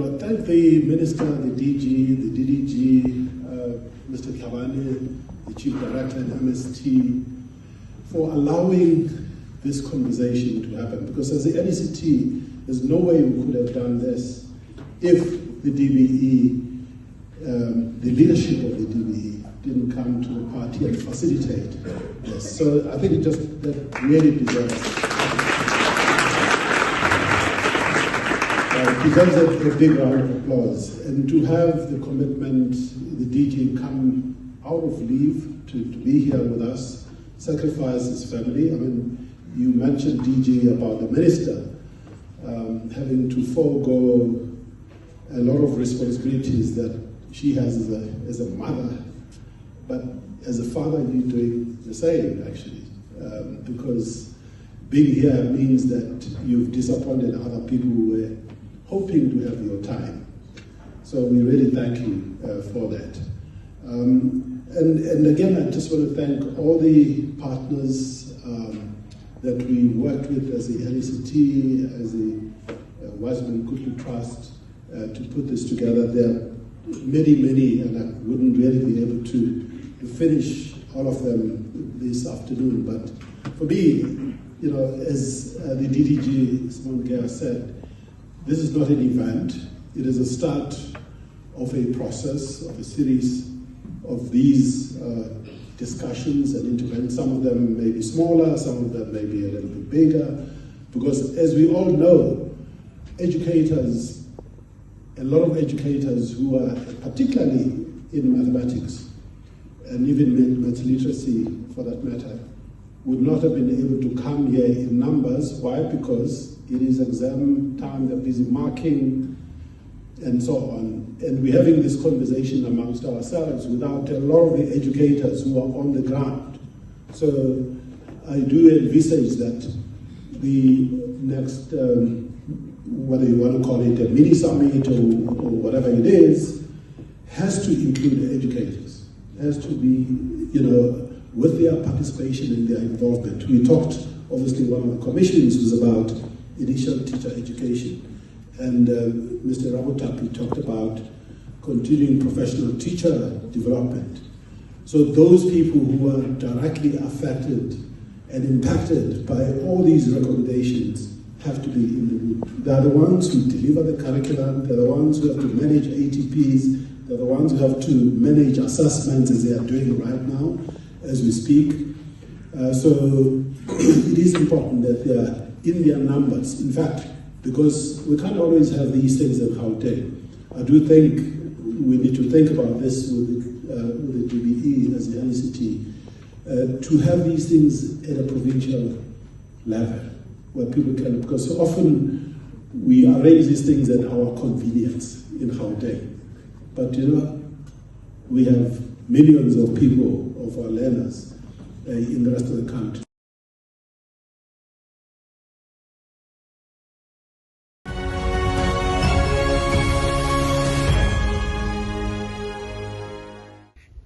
thank the Minister, the DG, the DDG, Mr. Khabane, the Chief Director and MST, for allowing this conversation to happen. Because as the NECT, there's no way we could have done this if the DBE, the leadership of the DBE, didn't come to the party and facilitate this. So I think that really deserves a big round of applause. And to have the commitment, the DG come out of leave to be here with us, sacrifice his family. I mean, you mentioned DG about the minister having to forego a lot of responsibilities that she has as a mother, but as a father you're doing the same actually, because being here means that you've disappointed other people who were hoping to have your time. So we really thank you for that. And again, I just want to thank all the partners that we worked with as the NECT, as the Wiseman Kutlu Trust, to put this together. There are many, and I wouldn't really be able to finish all of them this afternoon. But for me, as the DDG Simon said, this is not an event. It is a start of a process, of a series of these discussions and interventions. Some of them may be smaller, some of them may be a little bit bigger, because as we all know, educators, a lot of educators who are particularly in mathematics and even math literacy for that matter, would not have been able to come here in numbers. Why? Because it is exam time, they're busy marking, and so on. And we're having this conversation amongst ourselves without a lot of the educators who are on the ground. So I do envisage that the next, whether you want to call it a mini summit or whatever it is, has to include educators, has to be, with their participation and their involvement. We talked, obviously, one of the commissions was about initial teacher education. And Mr. Rabotapi talked about continuing professional teacher development. So those people who are directly affected and impacted by all these recommendations have to be in the loop. They are the ones who deliver the curriculum, they're the ones who have to manage ATPs, they're the ones who have to manage assessments as they are doing right now, as we speak. So it is important that they are in their numbers. In fact, because we can't always have these things in Gauteng. I do think we need to think about this with the DBE as the NECT, to have these things at a provincial level, where people can, because so often we arrange these things at our convenience in Gauteng. But we have millions of people, of our learners, in the rest of the country.